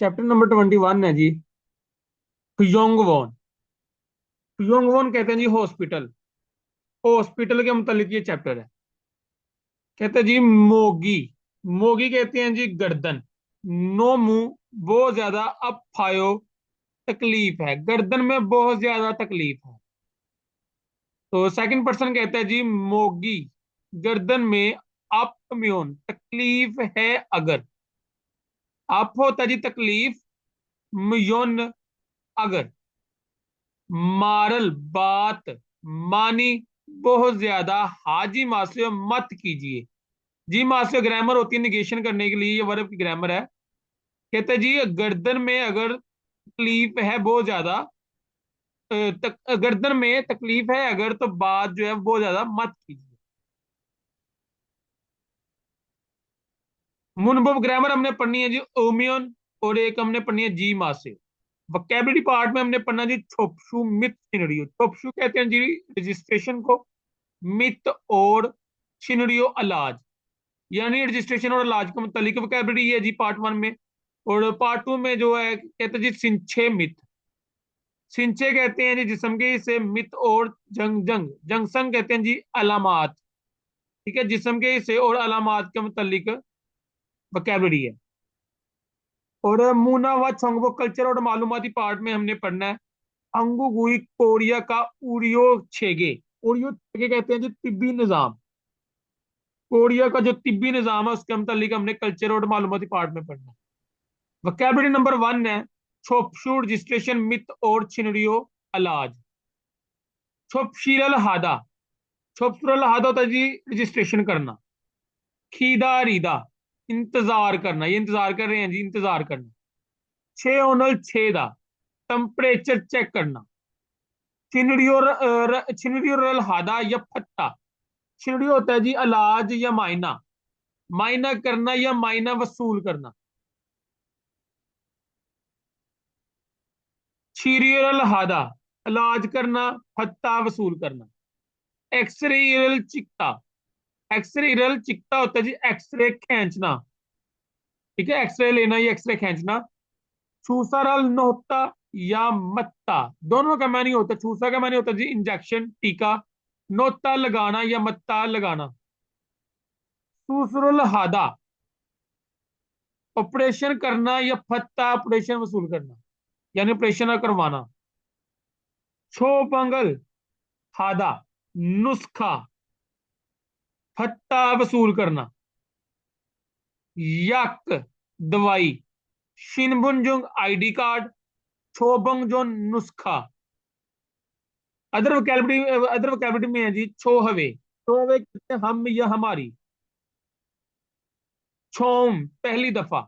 Chapter number 21 है जी। योंगवॉन। योंगवॉन कहते हैं जी हॉस्पिटल। हॉस्पिटल के मुतालिक ये चैप्टर है। कहते हैं जी मोगी। मोगी कहते हैं जी गर्दन। नो मुंह, बहुत ज्यादा अप फायो, तकलीफ है गर्दन में, बहुत ज्यादा तकलीफ है। तो सेकंड पर्सन कहता है जी मोगी गर्दन में अप म्यून, तकलीफ है अगर। अप होता है जी तकलीफ, म्यून अगर। मारल बात, मानी बहुत ज्यादा, हाजी मासे मत कीजिए। जी मासे ग्रामर होती है निगेशन करने के लिए, ये वर्ब की ग्रामर है। कहते हैं जी गर्दन में अगर तकलीफ है बहुत ज्यादा, गर्दन में तकलीफ है अगर, तो बात जो है बहुत ज्यादा मत कीजिए। मुनबब ग्रामर हमने पढ़नी है जी ओमियन, और एक हमने पढ़नी है जी मासे। वोकेबलरी पार्ट में हमने पढ़ना जी छोपशु मिथ सिनेरियो। छोपशु कहते हैं जी रजिस्ट्रेशन को, मिथ और सिनेरियो इलाज, यानी रजिस्ट्रेशन और इलाज के मुतालिक वोकेबलरी है जी पार्ट 1 में। और पार्ट 2 में जो है कहते हैं जी सिंचे मिथ। सिंचे कहते हैं जी जिस्म के हिस्से, मिथ और जंग जंग जंगसंग कहते हैं जी अलामात। ठीक है, जिस्म के हिस्से और अलामात के मुतालिक वोकेबलरी है। और मूना व छंगबो कल्चर और मालूमाती पार्ट में हमने पढ़ना है अंगुगुई कोरिया का उरियो छेगे। उरियो छेगे कहते हैं जी तिब्बी निजाम। कोरिया का जो तिब्बी निजाम है उसके मुतालिक हमने कल्चर और मालूमाती पार्ट में पढ़ना है। वोकेबलरी नंबर 1 है छोपशु रजिस्ट्रेशन मिथ और छिनरियो इलाज। छोपशीरल हादा। छोपशीरल हादा होता है जी रजिस्ट्रेशन करना। खीदा रीदा, इंतजार करना, ये इंतजार कर रहे हैं जी, इंतजार करना। छे ओनल छेदा, टेम्परेचर चेक करना। छिनरियो हादा या फत्ता। छिनरियो होता है जी इलाज या मायना, मायना करना या मायना वसूल करना। छीरियल हादा इलाज करना, फत्ता वसूल करना। एक्सरे चिकता। एक्सरे चिकता होता है जी एक्सरे खींचना। ठीक है, एक्सरे लेना या एक्सरे खींचना। छूसारल नोहता या मत्ता, दोनों का मानी होता है। छूसा का मानी होता है जी इंजेक्शन टीका, नोता लगाना या मत्ता लगाना। सूसरुल हादा ऑपरेशन करना या फत्ता ऑपरेशन वसूल करना, यानी ऑपरेशन करवाना। छोपंगल हादा नुस्खा, फत्ता वसूल करना। यक दवाई, शिनबुनजुंग आईडी कार्ड, छोबंगजोन नुस्खा। अदर वोकैबुलरी में है जी छोहवे। छोहवे कहते हैं हम या हमारी। छोम पहली दफा।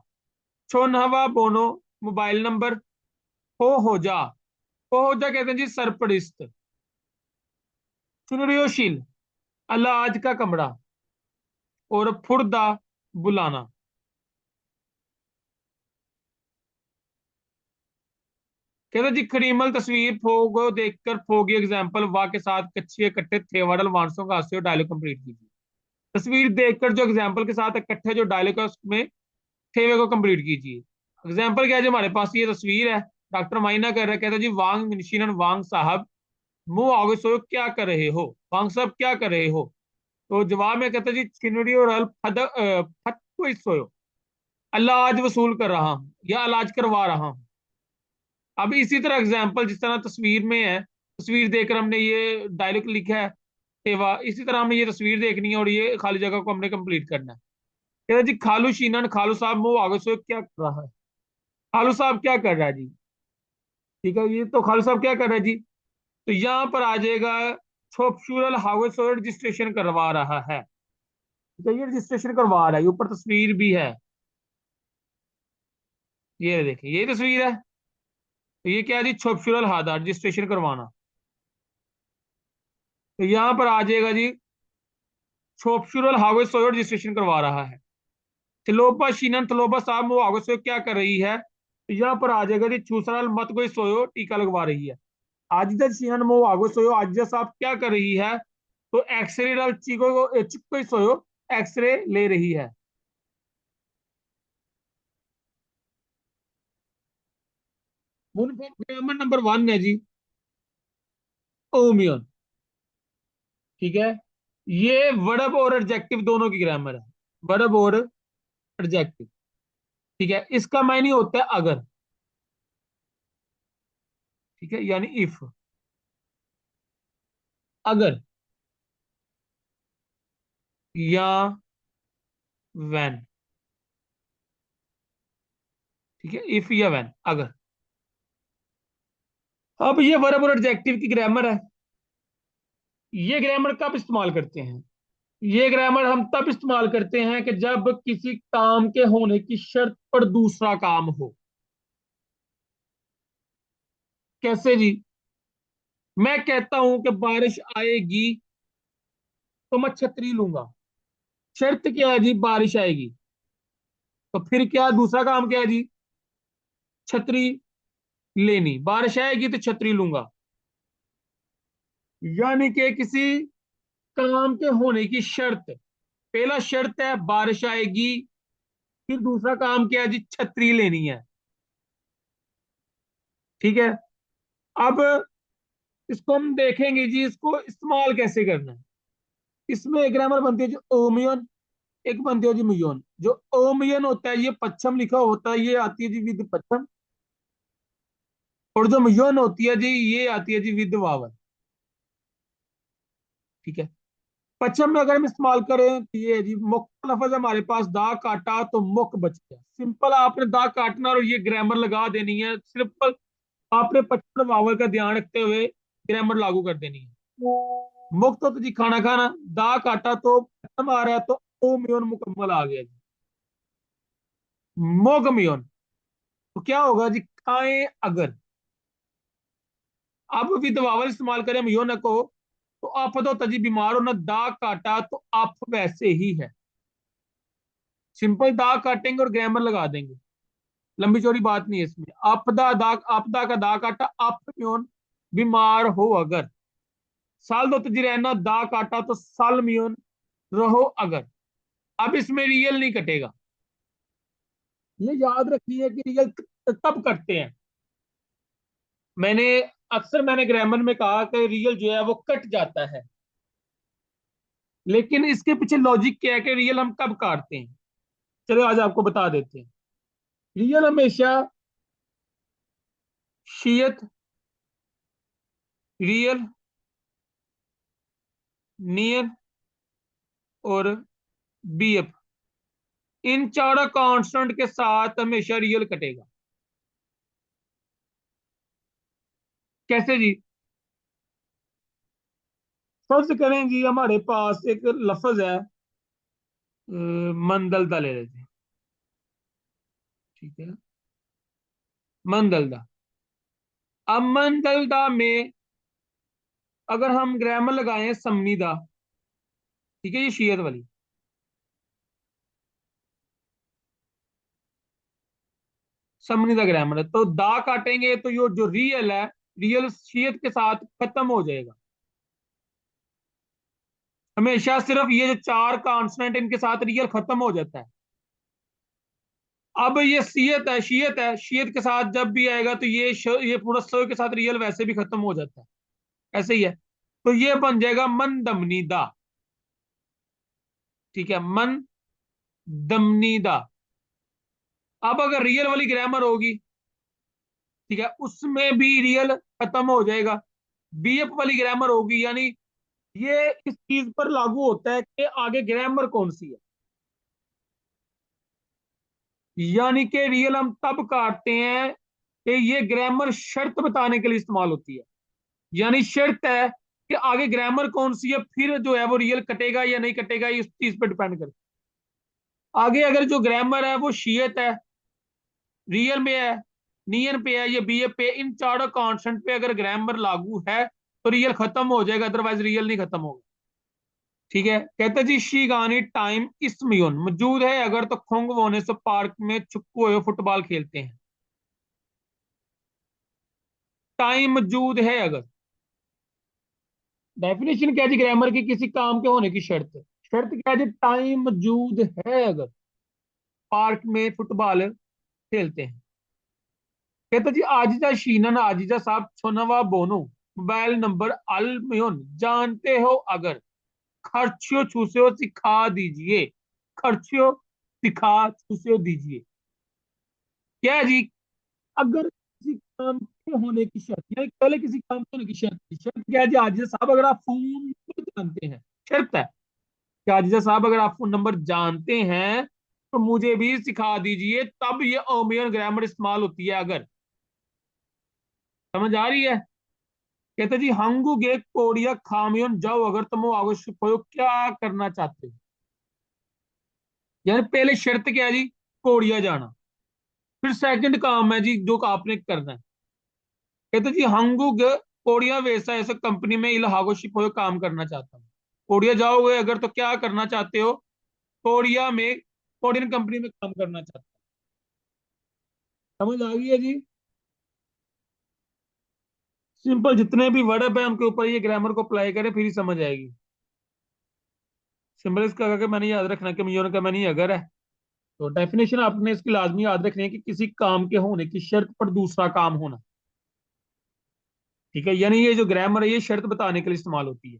छोनहवा बोनो मोबाइल नंबर। हो जा कहते हैं जी सरपरिस्त। सुनरियोशील अलाज का कमरा। और फुर्दा बुलाना। कहते हैं जी खरीमल तस्वीर फोगो देखकर फोगी एग्जाम्पल वाह के साथ कच्चे इकट्ठे थे वाडल वांसों का हास्य डायलॉग कंप्लीट कीजिए। तस्वीर देखकर जो एग्जाम्पल के साथ इकट्ठे जो डायलॉग है उसमें ठेवे को कंप्लीट कीजिए। एग्जाम्पल क्या है, जो हमारे पास ये तस्वीर है, डॉक्टर माइना कर रहा है, कहता है जी वांग मिनशीनन वांग साहब मुंह आगे सोयो क्या कर रहे हो, वांग साहब क्या कर रहे हो। तो जवाब में कहता है जी छिनड़ी और अल फत को सोयो, इलाज वसूल कर रहा हूं या इलाज करवा रहा हूं। अब इसी तरह एग्जाम्पल जिस तरह तस्वीर में है, तस्वीर देखकर हमने ये डायलॉग लिखा है सेवा, इसी तरह हमने ये तस्वीर देखनी है और ये खाली जगह को हमने कंप्लीट करना है। कहता है जी खालू शीनन खालू साहब मुंह आगे सोयो क्या कर रहा है। खालू साहब क्या कर रहा है जी। ठीक है, ये तो खालू साहब क्या कर रहा है जी। तो यहां पर आ जाएगा छोपशूरल हाउस और रजिस्ट्रेशन करवा रहा है। तो ये रजिस्ट्रेशन करवा रहा है, ये ऊपर तस्वीर भी है। ये देखिए ये तस्वीर है। तो ये क्या है जी छोपशूरल हादा रजिस्ट्रेशन करवाना। तो यहां पर आ जाएगा जी छोपशूरल हाउस सोयो रजिस्ट्रेशन करवा रहा है। तिलोपा शीनन तलोबा साहब वो हाउस सोयो क्या कर रही है। तो यहाँ पर आ जाएगा जी छूसराल मत कोई सोयो टीका लगवा रही है। आजिजा शीनन मो आगो सोयो आजिजा साहब क्या कर रही है। तो एक्सरे डाल चिको सोयो एक्सरे ले रही है। ग्रामर नंबर 1 है जी, ओमियन। ठीक है, ये वर्ब और एडजेक्टिव दोनों की ग्रामर है, वर्ब और एडजेक्टिव। ठीक है, इसका मायने होता है अगर। ठीक है, यानी इफ, अगर, या व्हेन। ठीक है, इफ या व्हेन, अगर। अब ये वर्ब और एडजेक्टिव की ग्रामर है। ये ग्रामर कब इस्तेमाल करते हैं? ये ग्रामर हम तब इस्तेमाल करते हैं कि जब किसी काम के होने की शर्त पर दूसरा काम हो। कैसे जी? मैं कहता हूं कि बारिश आएगी तो मैं छतरी लूंगा। शर्त क्या है जी? बारिश आएगी। तो फिर क्या दूसरा काम क्या है जी? छतरी लेनी। बारिश आएगी तो छतरी लूंगा, यानी कि किसी काम के होने की शर्त। पहला शर्त है बारिश आएगी, फिर दूसरा काम क्या है जी? छतरी लेनी है। ठीक है, अब इसको हम देखेंगे जी, इसको इस्तेमाल कैसे करना है। इसमें एक ग्रामर बनती है जो ओमियन, एक बनती है जी मियोन। जो ओमियन होता है ये पश्चिम लिखा होता है, ये आती है जी विद पश्चिम। और जो मियोन होती है जी ये आती है जी विद वावर। ठीक है, पश्चिम में अगर हम इस्तेमाल करें तो ये है जी मुख का लफज हमारे पास, दा काटा तो मुख बच गया। सिंपल, आपने दा काटना और ये ग्रामर लगा देनी है। सिंपल, आपने पश्चिम वावर का ध्यान रखते हुए ग्रामर लागू कर देनी है। मुख तो जी खाना खाना, दा काटा तो पश्चिम आ रहा है, तो ओ मियोन मुकम्मल आ गया जी, मोग मियोन। तो क्या होगा जी? खाएं अगर। अब विद वावल इस्तेमाल करें हम यो न को, तो आप तो तजी बीमार हो ना, दाग काटा तो आप वैसे ही है। सिंपल दाग काटेंगे और ग्रामर लगा देंगे, लंबी चौड़ी बात नहीं है इसमें। आपदा दाग, आपदा का दाग काटा, आप म्यून, बीमार हो अगर। साल दो तजी रहना, दाग काटा तो साल म्यून, रहो अगर। अब इसमें रियल नहीं कटेगा, ये याद रखिए कि रियल कब कटते हैं। मैंने अक्सर मैंने ग्रामर में कहा कि रियल जो है वो कट जाता है, लेकिन इसके पीछे लॉजिक क्या है कि रियल हम कब काटते हैं। चलो आज आपको बता देते हैं। रियल हमेशा शीयत, रियल, नियर और बीएफ, इन चारों कांस्टेंट के साथ हमेशा रियल कटेगा। कैसे जी? फर्ज करें जी हमारे पास एक लफ्ज है, मंदलदा ले लेते हैं। ठीक है, मंदलदा। अब मंदलदा में अगर हम ग्रामर लगाएं समनीदा, ठीक है, ये शीयत वाली। समनीदा ग्रामर है, तो दा काटेंगे तो ये जो रियल है, रियल शीयत के साथ खत्म हो जाएगा। हमेशा सिर्फ ये जो चार कॉन्स्टेंट इनके साथ रियल खत्म हो जाता है। अब ये सीयत है, शीयत है, शीयत के साथ जब भी आएगा तो ये पूरा सो के साथ रियल वैसे भी खत्म हो जाता है। ऐसे ही है, तो ये बन जाएगा मन दमनीदा। ठीक है, मन दमनीदा। अब अगर रियल वाली ग्रामर होगी, ठीक है, उसमें भी रियल खत्म हो जाएगा। बीएफ वाली ग्रामर होगी, यानी ये इस चीज पर लागू होता है कि आगे ग्रामर कौन सी है। यानी कि रियल हम तब काटते हैं कि ये ग्रामर शर्त बताने के लिए इस्तेमाल होती है। यानी शर्त है कि आगे ग्रामर कौन सी है, फिर जो है वो रियल कटेगा या नहीं कटेगा, ये इस चीज पर डिपेंड करता है। आगे अगर जो ग्रामर है वो शीयत है, रियल में है, नियर पे है, ये बी ए पे, इन चारों कॉन्स्टेंट पे अगर ग्रामर लागू है तो रियल खत्म हो जाएगा, अदरवाइज रियल नहीं खत्म होगा। ठीक है, कहते जी शीगानी टाइम इसमियोन मौजूद है अगर, तो खोंग वोने से पार्क में चुप्पू हुए फुटबॉल खेलते हैं। टाइम मौजूद है अगर, डेफिनेशन क्या जी ग्रामर की? किसी काम के होने की शर्त। शर्त क्या जी? टाइम मौजूद है अगर पार्क में फुटबॉल खेलते हैं। कहता जी आजिजा शीनन आजिजा साहब छोनवा बोनो मोबाइल नंबर अलमयोन जानते हो अगर खर्चियो छूसियो सिखा दीजिए। खर्चियो सिखा छूसियो दीजिए क्या है जी। अगर किसी काम के होने की शर्त यानी पहले किसी काम के होने की शर्त क्या है जी आजिजा साहब अगर आप फोन नंबर जानते हैं। शर्त है कि आजिजा साहब अगर आप फोन नंबर जानते हैं तो मुझे भी सिखा दीजिए तब ये ओमियन ग्रामर इस्तेमाल होती है अगर। समझ आ रही है। कहते जी हंगू गे कोडिया खामियोन जाओ अगर तुम आवश्यक हो क्या करना चाहते हो। यानी पहले शर्त क्या है जी कोडिया जाना। फिर सेकंड काम है जी जो आपने करना है। कहते जी हंगू गे कोडिया वैसा ऐसा कंपनी में इलाहागोशिप हो काम करना चाहता हूँ। कोडिया जाओगे अगर तो क्या करना चाहते हो। कोरिया में कोरियन कंपनी में काम करना चाहता हूँ। समझ आ गई है जी। सिंपल जितने भी वर्ड है उनके ऊपर ये ग्रामर को अप्लाई करें फिर ही समझ आएगी। सिंपल इसका अगर मैंने याद रखना कि मियोन का मैंने अगर है तो डेफिनेशन आपने इसकी लाजमी याद रखनी है कि किसी काम के होने की शर्त पर दूसरा काम होना। ठीक है यानी ये जो ग्रामर है ये शर्त बताने के लिए इस्तेमाल होती है।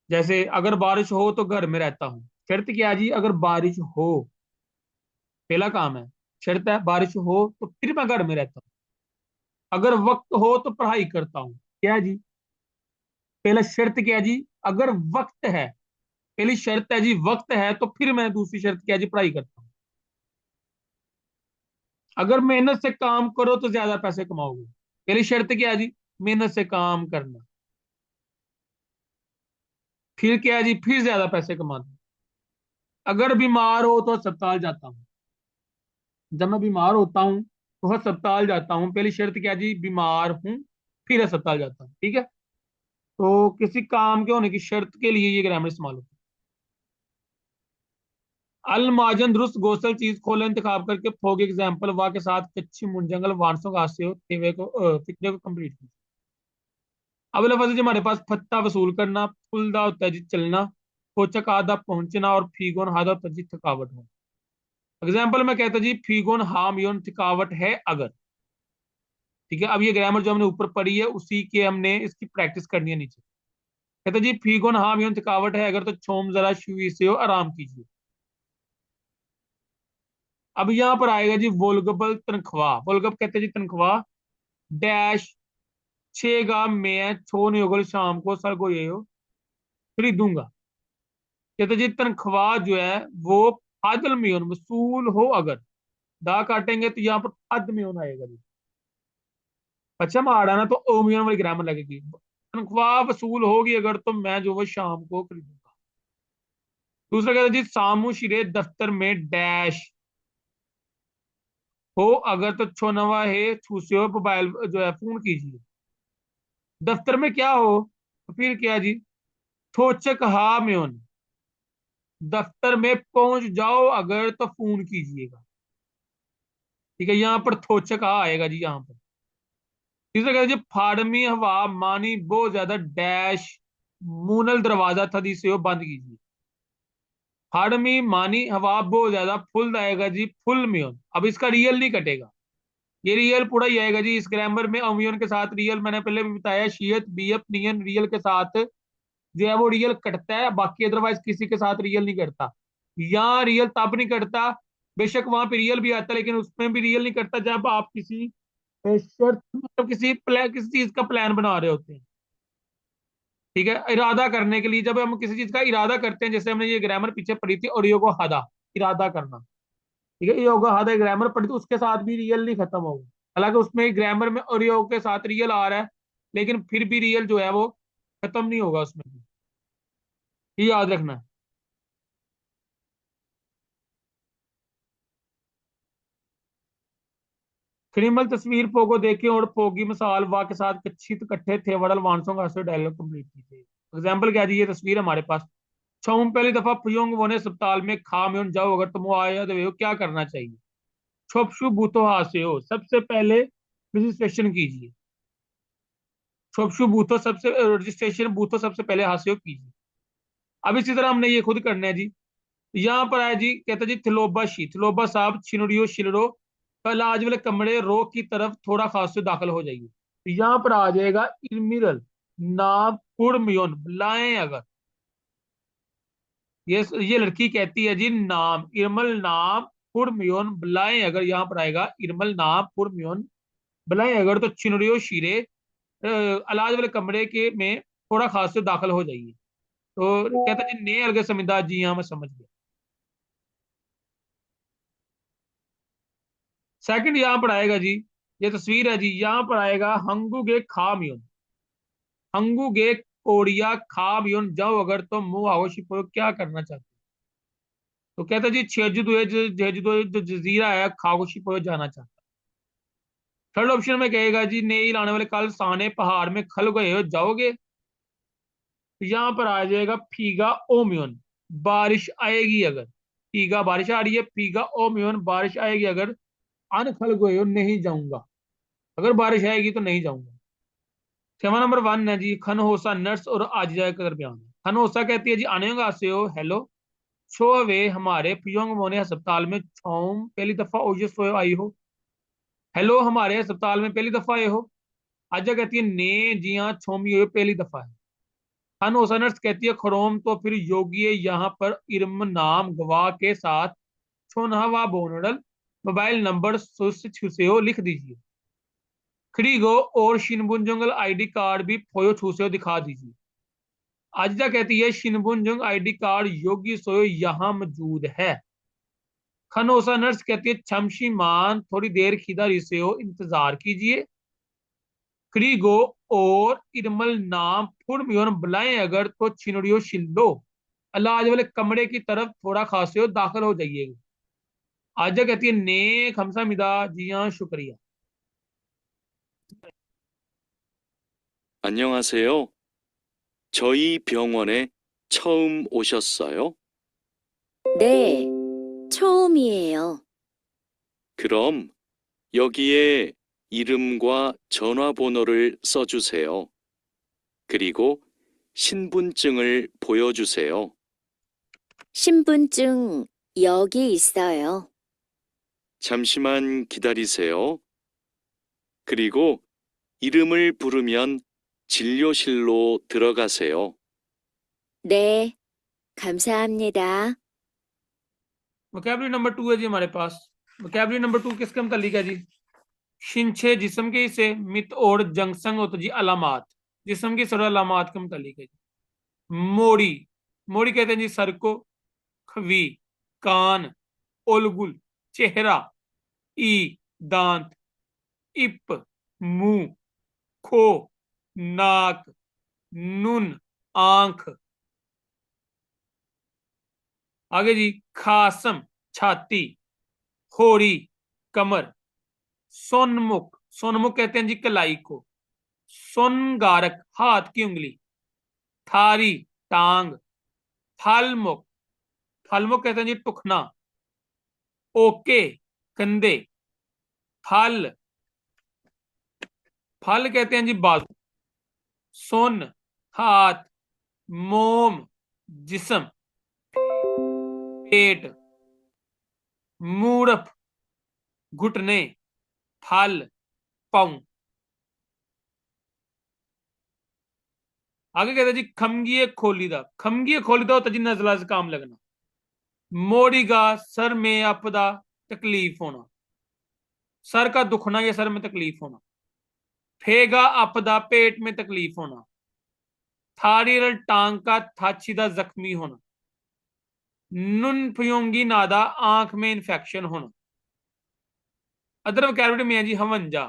जैसे अगर बारिश हो तो घर में रहता हूँ। शर्त क्या है जी अगर बारिश हो। पहला काम है। शर्त है बारिश हो तो फिर मैं घर में रहता हूँ। अगर वक्त हो तो पढ़ाई करता हूँ। क्या है जी पहला शर्त क्या है जी अगर वक्त है। पहली शर्त है जी वक्त है तो फिर मैं दूसरी शर्त क्या है जी पढ़ाई करता हूँ। अगर मेहनत से काम करो तो ज्यादा पैसे कमाओगे। पहली शर्त क्या है जी मेहनत से काम करना। फिर क्या है जी फिर ज्यादा पैसे कमाना। अगर बीमार हो तो अस्पताल जाता हूँ। जब मैं बीमार होता हूँ तो अस्पताल जाता हूँ। पहली शर्त क्या है जी बीमार हूँ फिर अस्पताल जाता हूँ। ठीक है तो किसी काम के होने की शर्त के लिए ये ग्रामर इस्तेमाल होता है। अल माजन दुरुस्त गोसल चीज खोले इंतखाब करके फॉर एग्जाम्पल वाह के साथ कच्ची मुंजंगल वारसों का हास्य हो तेवे को फिक्रे को कंप्लीट की। अब लफज जी हमारे पास फत्ता वसूल करना फुलदा होता है जी चलना कोचक आधा पहुंचना और फीगोन हादा होता है जी थकावट हो। एग्जाम्पल में कहता जी फीगोन हाम योन थकावट है अगर। ठीक है अब ये ग्रामर जो हमने ऊपर पढ़ी है उसी के हमने इसकी प्रैक्टिस करनी है नीचे। कहता जी फीगोन हाम योन थकावट है अगर तो छोम जरा शुई से हो आराम कीजिए। अब यहां पर आएगा जी वोल्गबल तनख्वाह। वोल्गब कहते हैं जी तनख्वाह डैश छेगा मैं छो नहीं होगा शाम को सर को ये हो खरीदूंगा। कहते जी तनख्वाह जो है वो फादल में वसूल हो अगर। दा काटेंगे तो यहाँ पर फद में आएगा जी। अच्छा माड़ा ना तो ओमियन वाली ग्रामर लगेगी। तनख्वाह वसूल होगी अगर तो मैं जो वो शाम को खरीदूंगा। दूसरा कहता जी सामू शिरे दफ्तर में डैश हो अगर तो छोनवा है छूसे हो मोबाइल जो है फोन कीजिए। दफ्तर में क्या हो तो फिर क्या जी थोचक हा म्योन दफ्तर में पहुंच जाओ अगर तो फोन कीजिएगा। ठीक है यहाँ पर थोचक हा आएगा जी यहाँ पर। तीसरा कहते जी फाड़मी हवा मानी बहुत ज्यादा डैश मूनल दरवाजा था जिसे वो बंद कीजिए। फाड़मी मानी हवा बहुत ज्यादा फुल आएगा जी फुल म्योन। अब इसका रियल नहीं कटेगा। ये रियल पूरा ही आएगा जी। इस ग्रामर में अम्योन के साथ रियल मैंने पहले भी बताया शीयत बीयप नियन रियल के साथ जो है वो रियल कटता है बाकी अदरवाइज किसी के साथ रियल नहीं करता। यहाँ रियल तब नहीं करता बेशक वहां पे रियल भी आता है लेकिन उसमें भी रियल नहीं करता जब आप किसी शर्त मतलब किसी प्लान किसी चीज का प्लान बना रहे होते हैं। ठीक है इरादा करने के लिए जब हम किसी चीज का इरादा करते हैं जैसे हमने ये ग्रामर पीछे पढ़ी थी और योगो हदा इरादा करना। ठीक है योगो हदा ग्रामर पढ़ी तो उसके साथ भी रियल नहीं खत्म होगा। हालांकि उसमें ग्रामर में और योग के साथ रियल आ रहा है लेकिन फिर भी रियल जो है वो खत्म नहीं होगा उसमें भी। ये याद रखना है। क्रिमल तस्वीर पोगो देखे और पोगी मिसाल वाह के साथ कच्छित कट्ठे थे वड़ल वांसों का से डायलॉग कंप्लीट कीजिए। एग्जाम्पल क्या जी ये तस्वीर हमारे पास छम पहली दफा पुयोंग वोने अस्पताल में खा में जाओ अगर तुम आया तो क्या करना चाहिए। छोपशु बूतो हासे हो सबसे पहले रजिस्ट्रेशन कीजिए। छोपशु बूथो सबसे रजिस्ट्रेशन बूथो सबसे पहले हासिल कीजिए। अब इसी तरह हमने ये खुद करना है जी। यहाँ पर आया जी कहता जी थिलोबा शी थिलोबा साहब छिनुड़ियो शिलरो तो इलाज वाले कमरे रो की तरफ थोड़ा खास से दाखिल हो जाइए। तो यहां पर आ जाएगा इरमिरल नाम कुड़मियोन बुलाएं अगर। ये लड़की कहती है जी नाम इरमल नाम कुड़मियोन बुलाएं अगर, यहां पर आएगा इरमल नाम कुड़मियोन बुलाएं अगर, तो चिनड़ियो शीरे इलाज वाले कमरे के में थोड़ा खास से दाखिल हो जाइए। तो कहता जी ने अलगे समिंदा, जी हाँ मैं समझ गया। सेकंड यहां पर आएगा जी, ये तस्वीर है जी, यहां पर आएगा हंगुगे खामियोन। हंगुगे कोरिया खामियोन जाओ अगर, तो मुंह आओ शिपो क्या करना चाहते हो? तो कहता जी जेजुदो जेजुदो जो जजीरा है खागोशी पर जाना चाहता। थर्ड ऑप्शन में कहेगा जी नहीं लाने वाले कल साने पहाड़ में खल गए हो जाओगे। तो यहां पर आ जाएगा फीगा ओमियन, बारिश आएगी अगर। फीगा बारिश आ रही है, फीगा ओमियन बारिश आएगी अगर, अन खल गए हो नहीं जाऊंगा, अगर बारिश आएगी तो नहीं जाऊंगा। सेवा नंबर वन है जी खनहोसा नर्स और आजिजा के दरमियान। खनहोसा कहती है जी आने से हो हेलो, छो वे हमारे पियोंग मोने अस्पताल में छौम पहली दफा ओजे सोए आई हो। हेलो हमारे अस्पताल में पहली दफा आए हो। आजा कहती है ने जी हाँ छोमी हुए पहली दफा है। खन ओसनर्स कहती है खरोम तो फिर योगी यहाँ पर इरम नाम गवाह के साथ छोनहवा बोनडल मोबाइल नंबर सुस छुसेओ लिख दीजिए। खड़ीगो और शिनबुंजंगल आईडी कार्ड भी फोयो छुसेओ दिखा दीजिए। आजिजा कहती है शिनबुंजंग आईडी कार्ड योगी सोयो यहाँ मौजूद है। खनोसा नर्स कहती है छमशी मान थोड़ी देर खिदा रिसेओ इंतजार कीजिए। क्रीगो और इरमल नाम फुड़मियोन बुलाएं अगर, तो छिनड़ियो शिल्लो इलाज वाले कमरे की तरफ थोड़ा खासे हो दाखिल हो जाइएगा। आजा कहती है नेक हमसा मिदा, जी हाँ शुक्रिया। 안녕하세요. 저희 병원에 처음 오셨어요? 네, 처음이에요. 그럼 여기에 이름과 전화번호를 써주세요. 그리고 신분증을 보여주세요. 신분증 여기 있어요. 잠시만 기다리세요. 그리고 이름을 부르면 진료실로 들어가세요. 네, 감사합니다. वोकैबुलरी नंबर 2 है जी हमारे पास। वोकैबुलरी नंबर 2 किसके मुतालिक है जी? शिनछे जिस्म के हिस्से, मित और जंगसंग होता जी अलामात, जिस्म की सर अलामात के मुतालिक है जी। मोड़ी, मोड़ी कहते हैं जी सर को। खवी, कान, ओलगुल, चेहरा। ई, दांत। इप, मुंह। खो, नाक। नुन, आंख। आगे जी खासम, छाती। होरी, कमर। सोनमुख, सोनमुख कहते हैं जी कलाई को। सोनगारक, हाथ की उंगली। थारी, टांग। थालमुख, थालमुख कहते हैं जी टुकना। ओके, कंधे। फल, फल कहते हैं जी बाजू। सोन, हाथ। मोम, जिस्म। पेट। मूर्फ, घुटने। फल, पाँव। आगे कहते हैं जी खमगिए खोलीदा, खमगिए खोलीदा होता जी नजला जुकाम लगना। मोड़ीगा, सर में आपदा तकलीफ होना, सर का दुखना या सर में तकलीफ होना। फेगा आपदा पेट में तकलीफ होना। थारीरल टांग का थाचीदा जख्मी होना। नुन फ्योंगी नादा आंख में इंफेक्शन होना। अदर वोकैबुलरी में है जी हवंजा,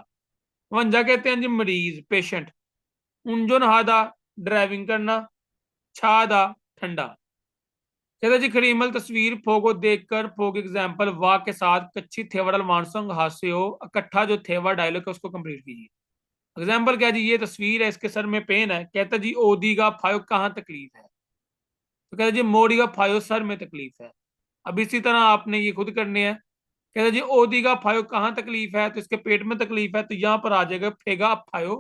हवंजा कहते हैं जी मरीज पेशेंट। उंजो नहादा ड्राइविंग करना। छादा ठंडा। कहता जी खड़ीमल तस्वीर फोगो देखकर फोग एग्जाम्पल वाह के साथ कच्ची थेवड़ल मानसोंग हास्य हो इकट्ठा जो थेवर डायलॉग है उसको कंप्लीट कीजिए। एग्जाम्पल क्या जी, ये तस्वीर है, इसके सर में पेन है। कहता जी ओदी का फायो कहाँ तकलीफ है? तो कहता जी मोड़ी का फायो सर में तकलीफ है। अब इसी तरह आपने ये खुद करने हैं। कहता जी ओदी का फायो कहाँ तकलीफ है, तो इसके पेट में तकलीफ है, तो यहां पर आ जाएगा फेगा फायो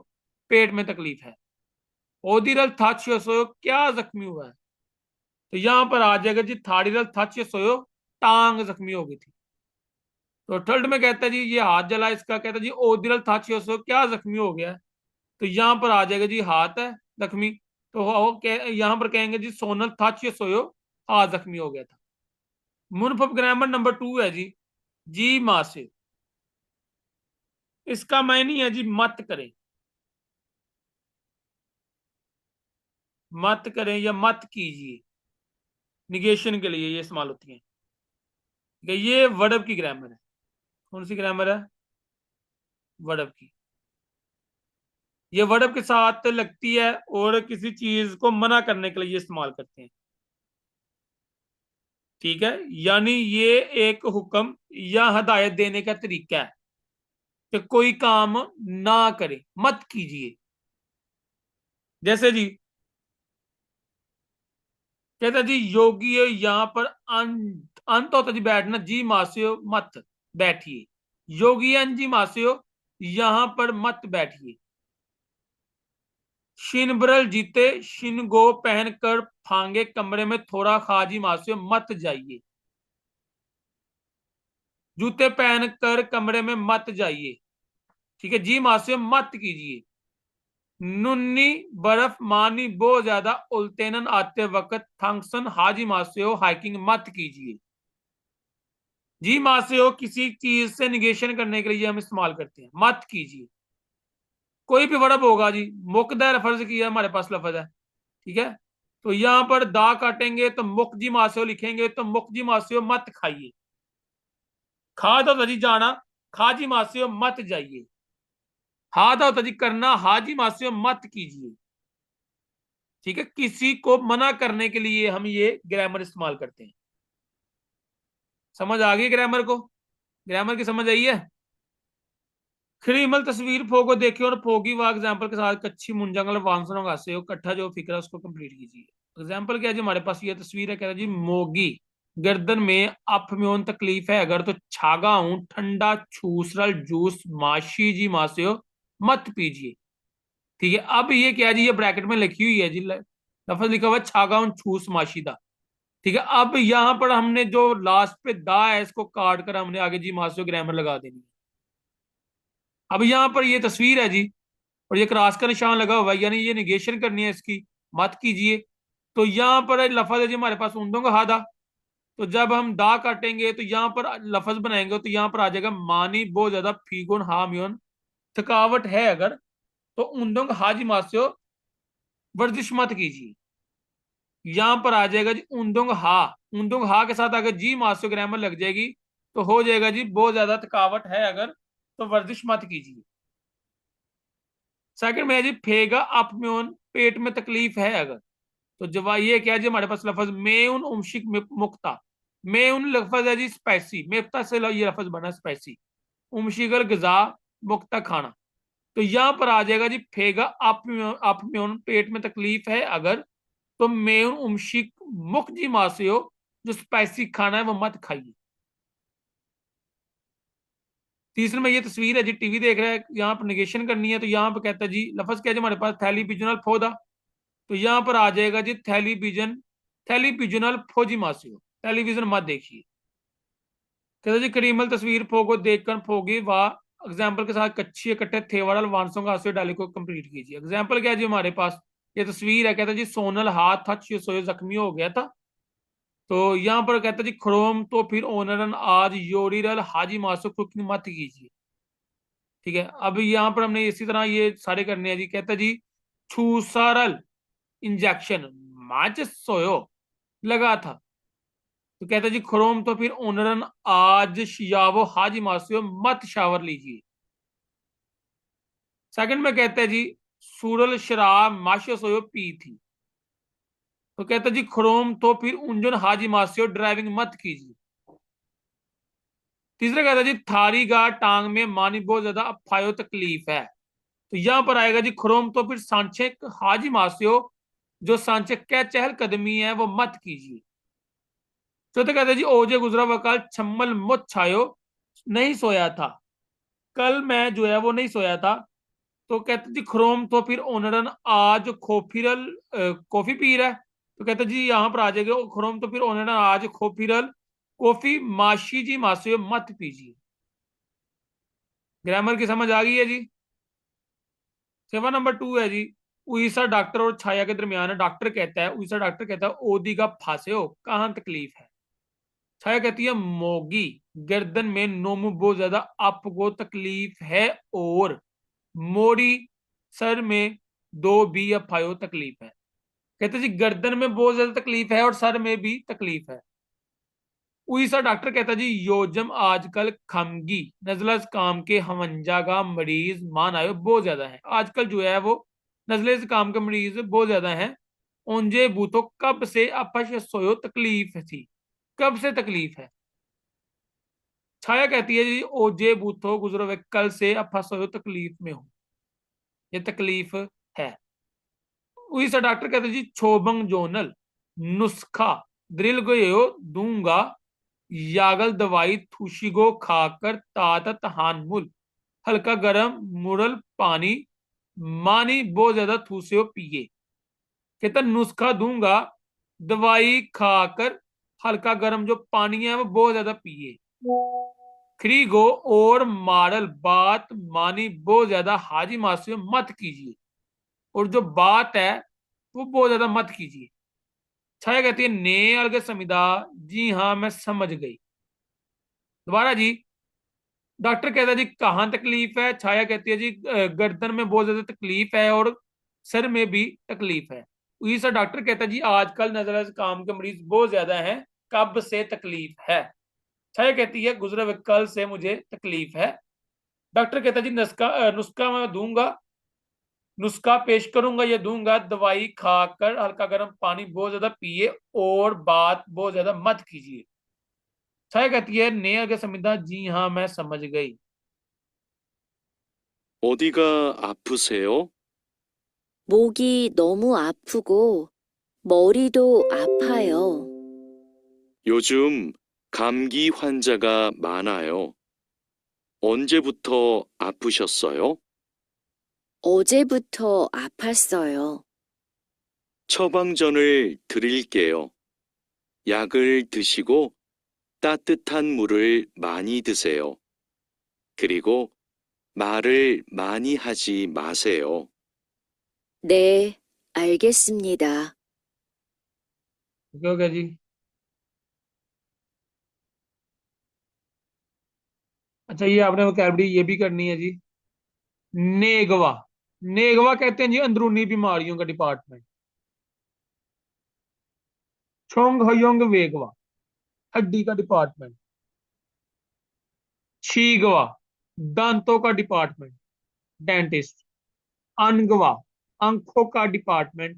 पेट में तकलीफ है। ओदी रल थाचियो सोयो क्या जख्मी हुआ है, तो यहां पर आ जाएगा जी थाड़ी रल थाचियो सोयो टांग जख्मी हो गई थी। तो थर्ड में कहता है जी ये हाथ जला इसका, कहता है जी ओदिरल था 600 क्या जख्मी हो गया, तो यहां पर आ जाएगा जी हाथ है जख्मी, तो यहां पर कहेंगे जी सोनल था 600 हाथ जख्मी हो गया था। मुनफब ग्रामर नंबर 2 है जी मां से, इसका मायने है जी मत करें, मत करें या मत कीजिए, निगेशन के लिए ये इस्तेमाल होती है। ठीक है, ये वर्ब की ग्रामर है। कौन सी ग्रामर है? वर्ब की। ये वर्ब के साथ लगती है और किसी चीज को मना करने के लिए इस्तेमाल करते हैं। ठीक है, यानी ये एक हुक्म या हदायत देने का तरीका है कि कोई काम ना करे, मत कीजिए। जैसे जी कहता जी योगी यहां पर अंत होता जी बैठना, जी मास्यो मत बैठिए, योगी जी मास्यो यहां पर मत बैठिए। शिनबरल जीते शिन गो पहनकर फांगे कमरे में थोड़ा खाजी मास्यो मत जाइए, जूते पहनकर कमरे में मत जाइए। ठीक है, जी मास्यो मत कीजिए। नुन्नी बर्फ मानी बहुत ज्यादा उल्टेनन आते वक्त थंगसन हाजी मास्यो हाइकिंग मत कीजिए। जी मास्यो किसी चीज से निगेशन करने के लिए हम इस्तेमाल करते हैं, मत कीजिए। कोई भी वर्ब होगा जी, मुकदर फर्ज किया हमारे पास लफज है। ठीक है, तो यहां पर दा काटेंगे तो मुक जी मास्यो लिखेंगे, तो मुक जी मास्यो मत खाइए। खा तो जी जाना, खाजी मास्यो मत जाइए। हा तो जी करना, हाजी मास्यो मत कीजिए। ठीक है, किसी को मना करने के लिए हम ये ग्रामर इस्तेमाल करते हैं। समझ आ गई ग्रामर को? ग्रामर की समझ आई है? खरीमल तस्वीर फोगो देखिए और फोगी व एग्जाम्पल के साथ कच्ची मुंजंगल वांसनों का से इकट्ठा जो फिक्र है उसको कंप्लीट कीजिए। एग्जाम्पल क्या है जी, हमारे पास ये तस्वीर है, कह रहा है जी मोगी गर्दन में अप में तकलीफ है अगर तो छागा हूं ठंडा छूसरल जूस माशी जी मासे मत पीजिए। ठीक है, अब ये क्या है जी, ये ब्रैकेट में लिखी हुई है जी, लफज लिखा हुआ है छागा हूं छूस माशीदा। ठीक है, अब यहां पर हमने जो लास्ट पे दा है इसको काट कर हमने आगे जी मासे ग्रामर लगा देनी है। अब यहां पर ये तस्वीर है जी और ये क्रॉस का निशान लगा हुआ है, यानी ये निगेशन करनी है इसकी, मत कीजिए। तो यहां पर लफज है जी हमारे पास ऊंदों का हादा, तो जब हम दा काटेंगे तो यहां पर लफज बनाएंगे तो यहां पर आ जाएगा मानी बहुत ज्यादा फीगुन हामियोन, थकावट है अगर तो ऊंदों का हाजी मास्यो वर्जिश मत कीजिए। यहां पर आ जाएगा जी ऊंदों हा के साथ अगर जी मास्यो ग्रामर लग जाएगी तो हो जाएगा जी बहुत ज्यादा थकावट है अगर तो वर्जिश मत कीजिए। सेकंड में है जी फेगा अपम्योन पेट में तकलीफ है अगर, तो जवाब ये क्या है जी, हमारे पास लफज मेउन उमशिक मुक्ता, मेउन लफज है जी स्पाइसी, मेफ्ता से ये लफज बना स्पाइसी, उमशिगल गजा मुक्ता खाना। तो यहां पर आ जाएगा जी फेगा अपम्योन पेट में तकलीफ है अगर तो मेउन उमशिक मुक जी मासे जो स्पाइसी खाना है वो मत खाइए। तीसरे में ये तस्वीर है जी, टीवी देख रहा है, यहाँ पर निगेशन करनी है तो यहाँ पर कहता है जी लफज क्या है जी हमारे पास थैली बिजुनल फोदा, तो यहां पर आ जाएगा जी टेलीविजन टेलीविजनल फौजी मासियो, टेलीविजन मत देखिए। कहते जी करीमल तस्वीर फोगो देखकर फोगी वाह एग्जाम्पल के साथ कच्ची इकट्ठे थेवाड़ल वांसों का आंसू डाले को कंप्लीट कीजिए। एग्जाम्पल क्या है जी हमारे पास, ये तस्वीर है, कहता जी सोनल हाथ था सोए जख्मी हो गया था, तो यहाँ पर कहता जी खरोम तो फिर ओनरन आज योरीरल हाजी मासो कुकिंग मत कीजिए। ठीक है, अब यहाँ पर हमने इसी तरह ये सारे करने हैं जी। कहता जी छूसारल इंजेक्शन माच सोयो लगा था, तो कहता जी खरोम तो फिर ओनरन आज शियावो हाजी मासियो मत शावर लीजिए। सेकंड में कहता है जी सूरल शराब माशो सोयो पी थी, तो कहता जी खरोम तो फिर उंजन हाजी मासियो ड्राइविंग मत कीजिए। तीसरा कहता जी थारी गा टांग में मानी बहुत ज्यादा अफायो तकलीफ है, तो यहां पर आएगा जी खरोम तो फिर सांचे हाजी मासियो जो सांचे क्या चहल कदमी है वो मत कीजिए। चौथे कहते जी ओजे गुजरा हुआ कल छम्मल मुत छायो नहीं सोया था, कल मैं जो है वो नहीं सोया था, तो कहते जी खरोम तो फिर ओनरन आज खोफिरल कॉफी पी रहा है, तो कहते जी यहां पर आ जाएगा खरोम तो फिर ओनरन आज खोफिरल कॉफी माशी जी मासे मत पीजिए। ग्रामर की समझ आ गई है जी। सेवा नंबर 2 है जी, उईसा डॉक्टर और छाया के दरमियान है। डॉक्टर कहता है, उईसा डॉक्टर कहता है, ओदी का फांसे हो, कहाँ तकलीफ है। छाया कहती है, मोगी गर्दन में नोमू बहुत ज्यादा आपको तकलीफ है, और मोरी सर में दो भी या फायो तकलीफ है। कहते जी गर्दन में बहुत ज्यादा तकलीफ है और सर में भी तकलीफ है। उईसा डॉक्टर कहता जी योजम आजकल खमगी नजला जुकाम के हमंजा का मरीज मान आयो बहुत ज्यादा है। आजकल जो है वो नजले जुकाम के मरीज बहुत ज्यादा हैं। ओंजे बूथो कब से अपश सोयो तकलीफ थी, कब से तकलीफ है। छाया कहती है जी ओजे बूथो गुजरो वे कल से अपा सोयो तकलीफ में हो, ये तकलीफ है। उईसा डॉक्टर कहते जी छोबंग जोनल नुस्खा द्रिल गयो दूंगा, यागल दवाई थूशिगो खाकर तातत हानमुल, हल्का गरम मुरल पानी मानी बहुत ज्यादा थूसे पिए। कहता नुस्खा दूंगा, दवाई खाकर हल्का गर्म जो पानी है वो बहुत ज्यादा पिए। खरीगो और मारल बात मानी बहुत ज्यादा हाजी मासी मत कीजिए, और जो बात है वो बहुत ज्यादा मत कीजिए। छाया कहती है ने अलग समिदा, जी हाँ मैं समझ गई। दोबारा जी, डॉक्टर कहता है जी कहाँ तकलीफ है। छाया कहती है जी गर्दन में बहुत ज्यादा तकलीफ है और सर में भी तकलीफ है। वही सा डॉक्टर कहता है जी आजकल नजर काम के मरीज बहुत ज्यादा हैं, कब से तकलीफ है। छाया कहती है गुजरे हुए कल से मुझे तकलीफ है। डॉक्टर कहता है जी नुस्खा नुस्खा मैं दूंगा, नुस्खा पेश करूंगा या दूंगा, दवाई खाकर हल्का गर्म पानी बहुत ज्यादा पिए और बात बहुत ज्यादा मत कीजिए। छाया कहती है ने के संविदा, जी हाँ मैं समझ गई। 어디가 아프세요? 목이 너무 아프고 머리도 아파요. 요즘 감기 환자가 많아요. 언제부터 아프셨어요? 어제부터 아팠어요. 처방전을 드릴게요. 약을 드시고 따뜻한 물을 많이 드세요. 그리고 말을 많이 하지 마세요. 네, 알겠습니다. क्या हो गया जी। अच्छा ये आपने वोकैबुलरी ये भी करनी है जी। नेगवा, नेगवा कहते हैं जी अंदरूनी बीमारियों का डिपार्टमेंट। छोंग हयोंग वेगवा हड्डी का डिपार्टमेंट। छीगवा दांतों का डिपार्टमेंट, डेंटिस्ट। अनगवा आंखों का डिपार्टमेंट।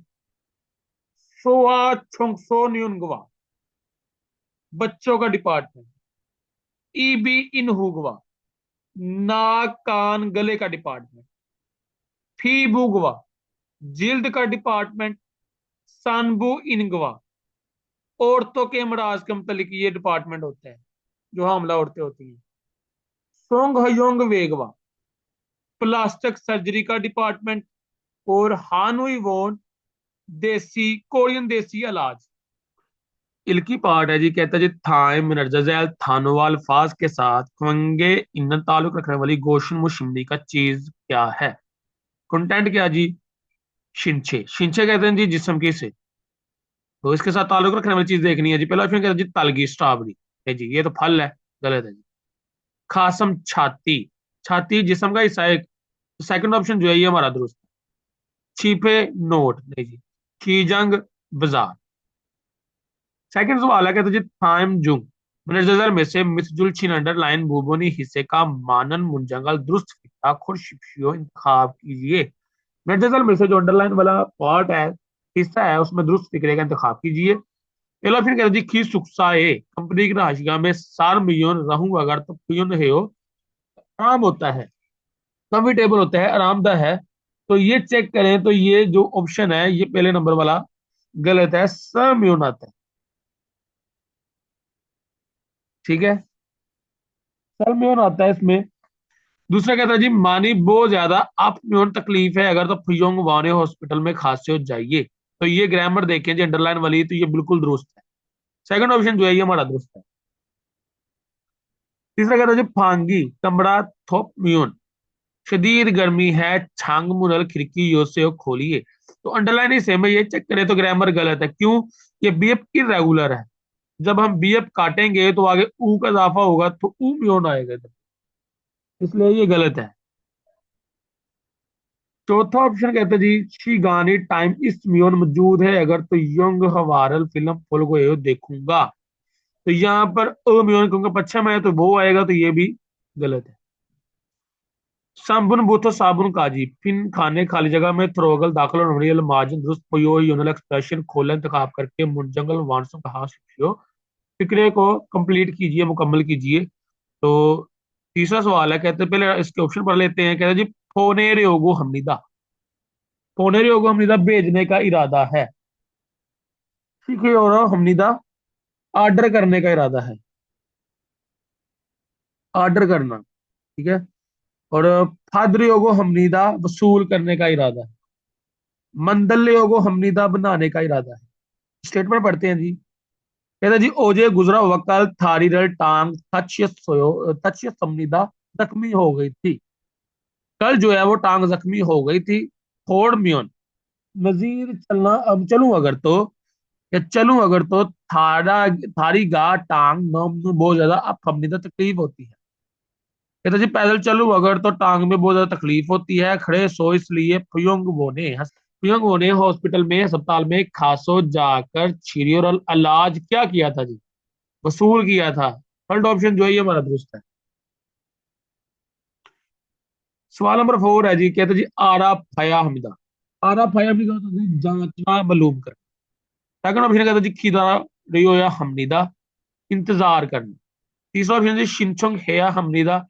सोआ छोंगसो न्यूनगवा बच्चों का डिपार्टमेंट। ईबी इनहुगवा नाक कान गले का डिपार्टमेंट। फीबुगवा जिल्द का डिपार्टमेंट। सानबू इनगवा औरतों के अमराज के मतलब ये डिपार्टमेंट होते हैं जो हमला औरतें होती हैं। सोंग हयोंग वेगवा प्लास्टिक सर्जरी का डिपार्टमेंट। और हानुई वोन देसी कोरियन देसी इलाज। इल्की पार्ट है जी, कहता है जी थाइम मिनरजाजैल थानोवाल फाज के साथ खवंगे ईंधन ताल्लुक रखने वाली गोशन मुशिमनी का चीज क्या है। कंटेंट क्या जी, शिंचे, शिंचे कहते हैं जी जिस्म की से, तो इसके साथ ताल्लुक रखने वाली चीज देखनी है जी। पहला ऑप्शन कहता है जी तलगी स्ट्रॉबेरी है जी, ये तो फल है, गलत है जी। खासम छाती, छाती जिस्म का हिस्सा है, सेकंड ऑप्शन जो है ये हमारा दुरुस्त है। छिपे नोट नहीं जी। खीजंग बाजार। सेकंड सवाल है, कहते जी थाइम जुंग मनजर में से मिसजुल छिन अंडरलाइन भूबोनी हिस्से का मानन मुंजंगल दुरुस्त फिक्रा खुर्शियो इंतखाब कीजिए। मनजर में से जो अंडरलाइन वाला पार्ट है, हिस्सा है, उसमें दुरुस्त फिक्रे का इंतखाब कीजिए। पहला ऑप्शन कहता जी खी सुक्सा ए कंपनी की राशिया में सार मिलियन रहूं अगर तो पियन है हो, आराम होता है, कंफर्टेबल होता है, आरामदायक है। तो ये चेक करें तो ये जो ऑप्शन है ये पहले नंबर वाला गलत है, समयून आता है। ठीक है, समयून आता है इसमें। दूसरा कहता है जी मानी बहुत ज्यादा आप म्यून तकलीफ है अगर तो फुयोंग वाने हॉस्पिटल में खांसे हो जाइए। तो ये ग्रामर देखें जी अंडरलाइन वाली, तो ये बिल्कुल दुरुस्त है। सेकंड ऑप्शन जो है ये हमारा दुरुस्त है। तीसरा कहता है जी फांगी कमरा थोप म्यून, शदीद गर्मी है छांग मुनल खिड़की यो से खोलिए। तो अंडरलाइन इसे में ये चेक करें तो ग्रामर गलत है। क्यों? ये बीएफ इरेगुलर है। जब हम बीएफ काटेंगे तो आगे ऊ का इजाफा होगा तो ऊ म्यून आएगा, इसलिए ये गलत है। चौथा ऑप्शन कहते हैं जी शी टाइम इस म्यून मौजूद है अगर तो यंग हवारल फिल्म फुल को देखूंगा। तो यहाँ पर अम्यून कहूंगा पश्चिम है तो वो आएगा, तो ये भी गलत है। साबुन बूथो साबुन काजी फिन खाने खाली जगह में थ्रोगल दाखिल और नमरियल मार्जिन दुरुस्त पयो यूनल एक्सप्रेशन खोलन इंतखाब करके मुंजंगल वांसों कहा शिक्षियो। फिक्रे को कंप्लीट कीजिए, मुकम्मल कीजिए। तो तीसरा सवाल है, कहते हैं पहले इसके ऑप्शन पढ़ लेते हैं। कहते हैं जी फोनेरियोगो हमनिदा, फोनेरियोगो हमनिदा भेजने का इरादा है। ठीक है, और हमनिदा ऑर्डर करने का इरादा है, ऑर्डर करना। ठीक है। और फादर योगो हमनीदा वसूल करने का इरादा है। मंदल योगो हमनीदा बनाने का इरादा है। स्टेटमेंट पढ़ते हैं जी। कहता जी ओजे गुजरा हुआ कल थारी रल टांग तच्य समनीदा जख्मी हो गई थी। कल जो है वो टांग जख्मी हो गई थी। थोड़ म्योन मजीद चलना, अब चलूं अगर तो, या चलूं अगर तो थारा थारी गा टांग नम बहुत ज्यादा अब हमनीदा तकलीफ होती है। कहता जी पैदल चलूं अगर तो टांग में बहुत ज्यादा तकलीफ होती है। खड़े सो इसलिए फयुंग ने हॉस्पिटल में अस्पताल में खासो जाकर छिरी और इलाज क्या किया था जी? वसूल किया था। थर्ड ऑप्शन जो है ये हमारा दुरुस्त है। सवाल नंबर 4 है जी। कहते जी आरा फया हमिदा, आरा फया हमिदा होता है जी जांचना मालूम कर। सेकंड ऑप्शन कहता जी खिदा रियो या हमनिदा इंतजार करना। तीसरा ऑप्शन जी शिनचोंग हेया हमनिदा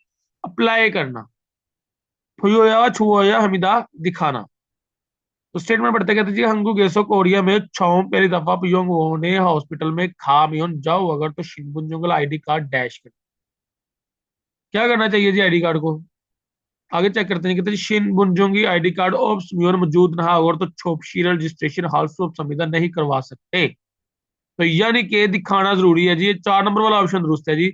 अप्लाई करना। फुयो या छुओ या हमिदा दिखाना। तो स्टेटमेंट पढ़ते कहते जी हंगू गेसो कोरिया में छाओ पहली दफा पियोंग वो ने हॉस्पिटल में खा मियोन जाओ अगर तो शिनबुंजुंगल आईडी कार्ड डैश कर। क्या करना चाहिए जी आईडी कार्ड को? आगे चेक करते हैं। कहते हैं शिन बुंजुंगी आईडी कार्ड ऑफ म्योन मौजूद ना हो तो छोपशीर रजिस्ट्रेशन हाउस ऑफ संविदा नहीं करवा सकते। तो यानी कि दिखाना जरूरी है जी। ये 4 नंबर वाला ऑप्शन दुरुस्त है जी।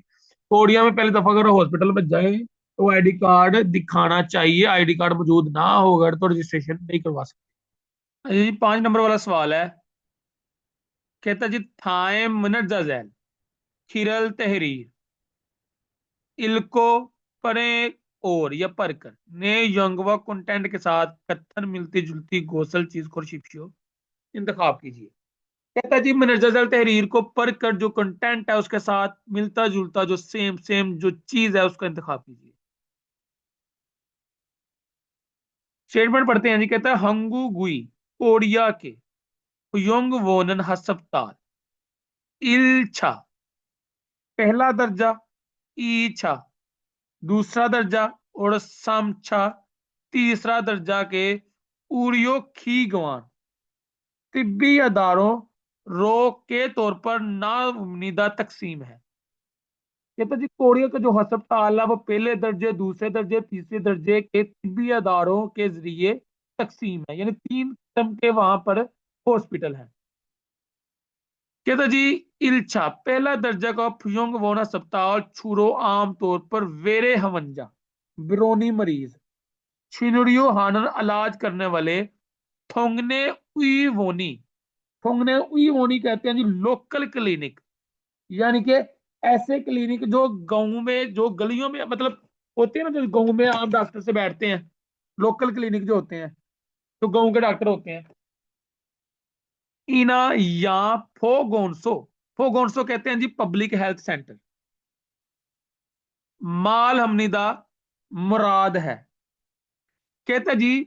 कोरिया में पहली दफा अगर हॉस्पिटल में जाए तो आईडी कार्ड दिखाना चाहिए। आईडी कार्ड मौजूद ना हो अगर तो रजिस्ट्रेशन नहीं करवा सकते। ये 5 नंबर वाला सवाल है। कहता जी थाए मिनट जैल खिरल तहरीर इल्को परे और या परकर ने यंगवा कंटेंट के साथ कत्थन मिलती जुलती गोसल चीज को शिप्शियो इंतखाब कीजिए। कहता जी मनजल तहरीर को पढ़कर जो कंटेंट है उसके साथ मिलता जुलता जो सेम सेम जो चीज है उसका इंतखाब कीजिए। स्टेटमेंट पढ़ते हैं जी। कहता है हंगू गुई कोरिया के योंग वोनन हस्पताल इल्छा पहला दर्जा, ईछा दूसरा दर्जा और समछा तीसरा दर्जा के उरियो खीगवान तिब्बी अदारों रोग के तौर पर नाउमीदा तकसीम है। कहता जी कोरिया का जो अस्पताल है वो पहले दर्जे, दूसरे दर्जे, तीसरे दर्जे के तिब्बी अदारों के जरिए तकसीम है, यानी 3 किस्म के वहां पर हॉस्पिटल है। कहता जी इल्छा पहला दर्जा का फुयोंग वोन अस्पताल छुरो आमतौर पर वेरे हवंजा ब्रोनी मरीज छिनुरियो हानर इलाज करने वाले थोंगने उई वोनी, थोंगने उई वोनी कहते हैं जी लोकल क्लिनिक, यानी कि ऐसे क्लिनिक जो गांव में, जो गलियों में मतलब होते हैं ना, जो गांव में आम डॉक्टर से बैठते हैं, लोकल क्लिनिक जो होते हैं, जो गांव के डॉक्टर होते हैं। इना या फोगोंसो, फोगोंसो कहते हैं जी पब्लिक हेल्थ सेंटर। माल हमनिदा मुराद है। कहता जी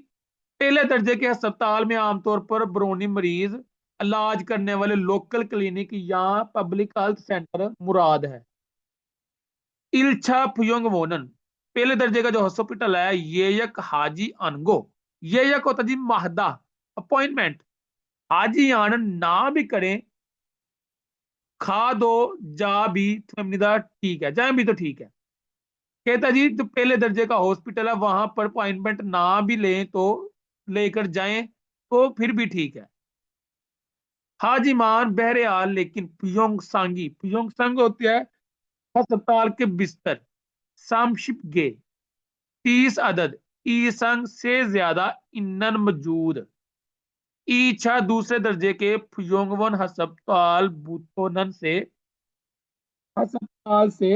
पहले दर्जे के अस्पताल में आमतौर पर बरोनी मरीज इलाज करने वाले लोकल क्लिनिक या पब्लिक हेल्थ सेंटर मुराद है। इल्छा फुयोंग वोनन पहले दर्जे का जो हॉस्पिटल है ये यक हाजी अनगो, ये यक होता जी माहदा अपॉइंटमेंट हाजी आनंद ना भी करें खा दो जा भी तो ठीक है, जाए भी तो ठीक है। कहता जी तो पहले दर्जे का हॉस्पिटल है वहां पर अपॉइंटमेंट ना भी लें तो लेकर जाएं तो फिर भी ठीक है। हाजी मान बहरहाल लेकिन पियोंग सांगी, पियोंग संग होती है अस्पताल के बिस्तर, सामशिप गे 30 अदद ईसंग से ज्यादा ईंधन मौजूद ईछा दूसरे दर्जे के फ्योंगवन हस्पताल बुतोनन से अस्पताल से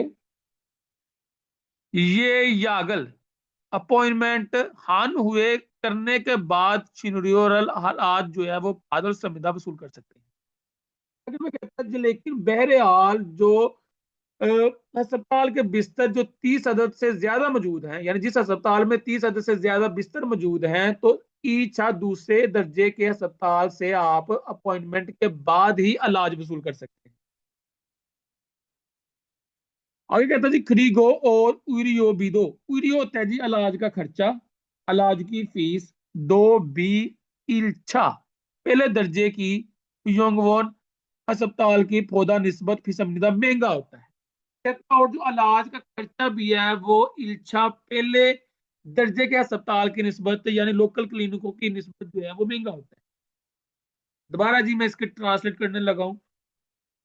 ये यागल अपॉइंटमेंट हान हुए करने के बाद शिनरियोरल हालात जो है वो बादल संविदा वसूल कर सकते हैं। अगर मैं कहता जी, लेकिन बहरहाल जो अ, अस्पताल के बिस्तर जो 30 अदद से ज्यादा मौजूद हैं, यानी जिस अस्पताल में 30 अदद से ज्यादा बिस्तर मौजूद हैं, तो ईछा दूसरे दर्जे के अस्पताल से आप अपॉइंटमेंट के बाद ही इलाज वसूल कर सकते हैं। आगे कहता जी खरीगो और उरियो भी दो। उरियो होता है जी इलाज का खर्चा, इलाज की फीस। दो बी इल्छा पहले दर्जे की योंगवोन अस्पताल की पौधा निस्बत फीसदा महंगा होता है। कहता और जो इलाज का खर्चा भी है वो इल्छा पहले दर्जे के अस्पताल की निस्बत यानी लोकल क्लिनिकों की निस्बत जो है वो महंगा होता है। दोबारा जी मैं इसके ट्रांसलेट करने लगा हूं।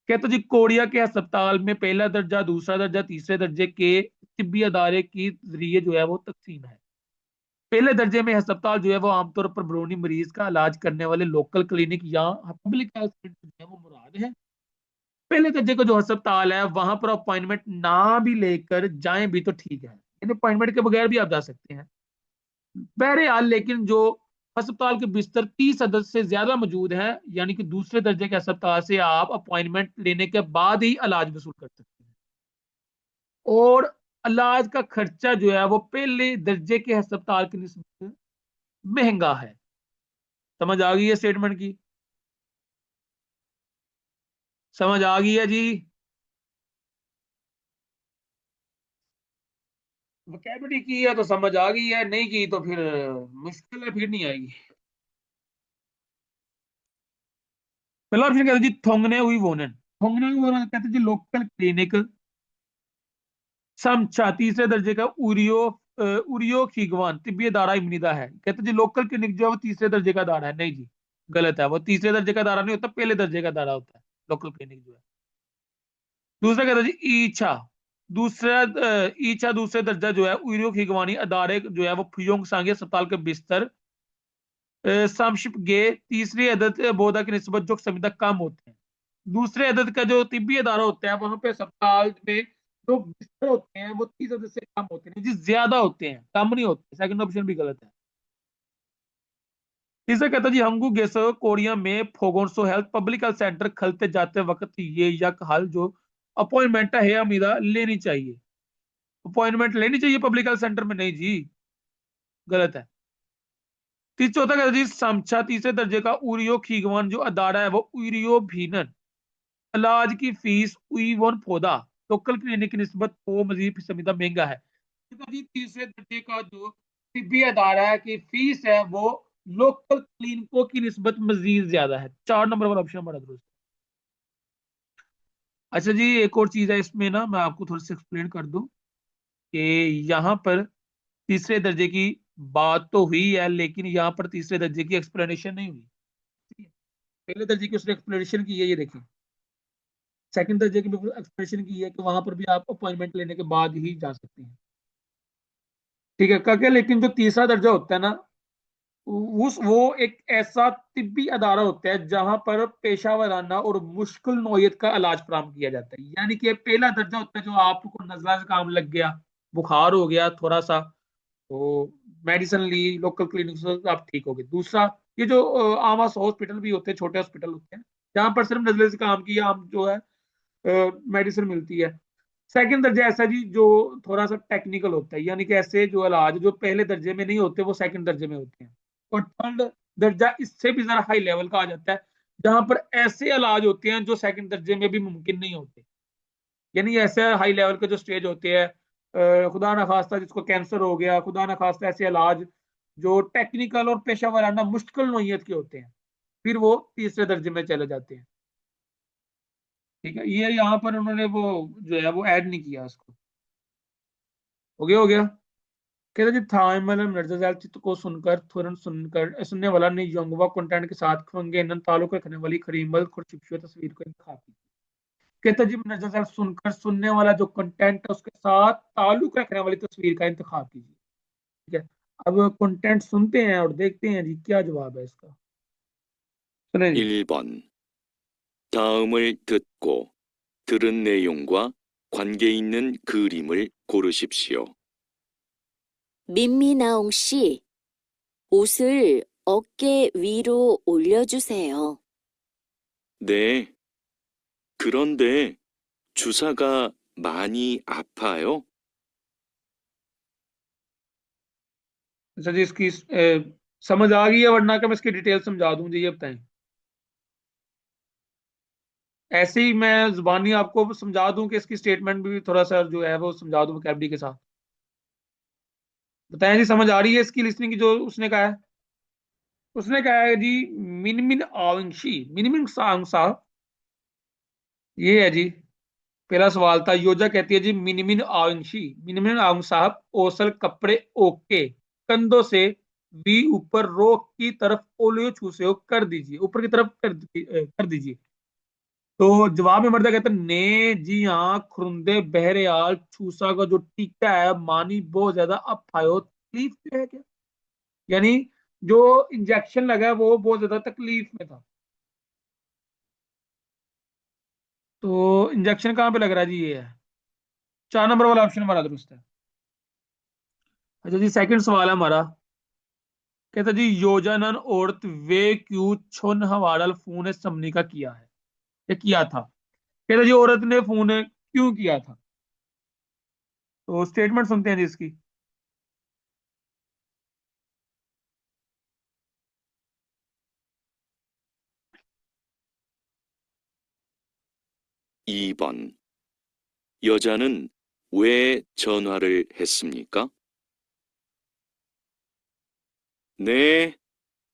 कहते जी कोरिया के अस्पताल में पहला दर्जा, दूसरा दर्जा, तीसरे दर्जे के तिब्बी अदारे के जरिए जो है वो तकसीम है। पहले दर्जे में अस्पताल जो है वो आमतौर पर ब्रोनी मरीज का इलाज करने वाले लोकल क्लिनिक या पब्लिक हेल्थ सेंटर जो है वो मुराद है। पहले दर्जे का जो अस्पताल है वहां पर अपॉइंटमेंट ना भी लेकर जाएं भी तो ठीक है, यानी अपॉइंटमेंट के बगैर भी आप जा सकते हैं। बहरहाल लेकिन जो अस्पताल के बिस्तर 30 अदद से ज्यादा मौजूद हैं, यानी कि दूसरे दर्जे के अस्पताल से आप अपॉइंटमेंट लेने के बाद ही इलाज वसूल कर सकते हैं। और इलाज का खर्चा जो है वो पहले दर्जे के अस्पताल की निस्बत महंगा है। समझ आ गई है स्टेटमेंट की? समझ आ गई है जी? वोकैबुलरी की है तो समझ आ गई है, नहीं की तो फिर मुश्किल है, फिर नहीं आएगी। पहला ऑप्शन कहते हैं जी थोंगने हुई वोनन। थोंगने हुई वोनन कहते हैं जी लोकल क्लिनिक। समझा तीसरे दर्जे का उरियो उरियो खीगवान तिब्बी दारा इम्निदा है। कहते हैं जी लोकल क्लिनिक जो है वो तीसरे दर्जे का दारा है। नहीं जी, गलत है, वो तीसरे दर्जे का दारा नहीं होता, पहले दर्जे का दारा होता है लोकल क्लिनिक जो है। दूसरा कहता है जी ईछा दूसरा ईछा दूसरे दर्जा जो है उरियो खीगवानी अदारे जो है वो फुयोंग सांगे अस्पताल के बिस्तर संक्षिप्त गे तीसरी अदद बोधा की निस्बत जो संविदा कम होते हैं। दूसरे अदद का जो तिब्बी अदारा होता है वहां पे अस्पताल में जो बिस्तर होते हैं वो 30 अदद से कम होते हैं जी, ज्यादा होते हैं, कम नहीं होते। सेकंड ऑप्शन भी गलत है। तीसरा कहता जी हमगू गेसो कोरिया में फोगोनसो हेल्थ पब्लिक हेल्थ सेंटर खलते जाते वक्त ये यक हल जो अपॉइंटमेंट है अमीदा लेनी चाहिए। अपॉइंटमेंट लेनी चाहिए पब्लिक हेल्थ सेंटर में? नहीं जी, गलत है। चौथा कहता जी समझा तीसरे दर्जे का उरियो खीगवान जो अदारा है वो उरियो भीनन इलाज की फीस उई वन पौधा लोकल क्लिनिक की निस्बत को मजीद संविदा महंगा है। कहता जी तीसरे दर्जे का जो तिब्बी अदारा है की फीस है वो लोकल क्लिनिकों की निस्बत मजीद ज्यादा है। 4 नंबर वाला ऑप्शन हमारा दुरुस्त है। अच्छा जी एक और चीज है इसमें ना, मैं आपको थोड़ा सा एक्सप्लेन कर दूं कि यहाँ पर तीसरे दर्जे की बात तो हुई है लेकिन यहाँ पर तीसरे दर्जे की एक्सप्लेनेशन नहीं हुई। ठीक है? पहले दर्जे की उसने एक्सप्लेनेशन की है, ये देखिए। सेकंड दर्जे की भी एक्सप्लेनेशन की है कि वहां पर भी आप अपॉइंटमेंट लेने के बाद ही जा सकते हैं। ठीक है क्या? लेकिन जो तीसरा दर्जा होता है ना, उस वो एक ऐसा तिब्बी अदारा होता है जहां पर पेशा वाराना और मुश्किल नौयत का इलाज फराम किया जाता है। यानी कि पहला दर्जा होता है जो आपको नजला से काम लग गया, बुखार हो गया थोड़ा सा, तो मेडिसिन ली लोकल क्लिनिक से आप ठीक हो गए। दूसरा ये जो आवास हॉस्पिटल भी होते हैं, छोटे हॉस्पिटल होते हैं जहां पर सिर्फ नजले से काम किया आम जो है मेडिसिन मिलती है। सेकंड दर्जा ऐसा जी जो थोड़ा सा टेक्निकल होता है, यानी कि ऐसे जो इलाज जो पहले दर्जे में नहीं होते वो सेकंड दर्जे में होते हैं। और थर्ड दर्जा इससे भी जरा हाई लेवल का आ जाता है जहां पर ऐसे इलाज होते हैं जो सेकंड दर्जे में भी मुमकिन नहीं होते। यानी ऐसे हाई लेवल के जो स्टेज होते हैं, खुदा ना खास्ता जिसको कैंसर हो गया, खुदा ना खास्ता ऐसे इलाज जो टेक्निकल और पेशा वाराना मुश्किल नौयत के होते हैं, फिर वो तीसरे दर्जे में चले जाते हैं। ठीक है, ये यहाँ पर उन्होंने वो जो है वो ऐड नहीं किया उसको। हो गया हो गया। कहते जी थाइमल मिर्जा जैल चित्त को सुनकर तुरंत सुनकर सुनने वाला ने योंगवा कंटेंट के साथ खंगे नन ताल्लुक रखने वाली खरीमल खुरशिप्शो तस्वीर को इंतखाब की। कहता जी नजर सुनकर सुनने वाला जो कंटेंट है उसके साथ ताल्लुक रखने वाली तस्वीर का इंतखाब कीजिए। ठीक है, अब कंटेंट सुनते हैं और देखते हैं जी क्या जवाब है इसका। सुने जी। 1번. 다음을 듣고 들은 내용과 관계 있는 그림을 고르십시오. 민미나옹 씨, 옷을 어깨 위로 올려주세요. 네. 그런데 주사가 많이 아파요? अच्छा जी, इसकी समझ आ गई है, वरना कि मैं इसकी डिटेल समझा दूं जी, ये बताएं। ऐसे ही मैं जुबानी आपको समझा दूं कि इसकी स्टेटमेंट भी थोड़ा सा जो है वो समझा दूं वोकैबुलरी के साथ। बताएं जी, समझ आ रही है इसकी लिसनिंग की जो उसने कहा है? उसने कहा है जी मिनमिन आंशी, मिनमिन सांसा, ये है जी पहला सवाल था। योजा कहती है जी मिनमिन आंशी, मिनमिन आंग साहब ओसल कपड़े ओके, कंधों से वी ऊपर रो की तरफ ओलियो छूसे कर दीजिए, ऊपर की तरफ कर दीजिए। तो जवाब में मर्दा कहता है ने जी हाँ खुरुंदे बहरहाल छूसा का जो टीका है मानी बहुत ज्यादा अफायो तकलीफ में है क्या, यानी जो इंजेक्शन लगा है वो बहुत ज्यादा तकलीफ में था। तो इंजेक्शन कहाँ पे लग रहा है जी, ये है 4 नंबर वाला ऑप्शन हमारा दुरुस्त है। अच्छा जी, सेकंड सवाल है हमारा। कहता जी योजनन औरत वे क्यों छुन हवाड़ल फोन समनी का किया है, ये किया था। कहता जी औरत ने फोन क्यों किया था। तो स्टेटमेंट सुनते हैं जी इसकी। 2번. 여자는 왜 전화를 했습니까? 네,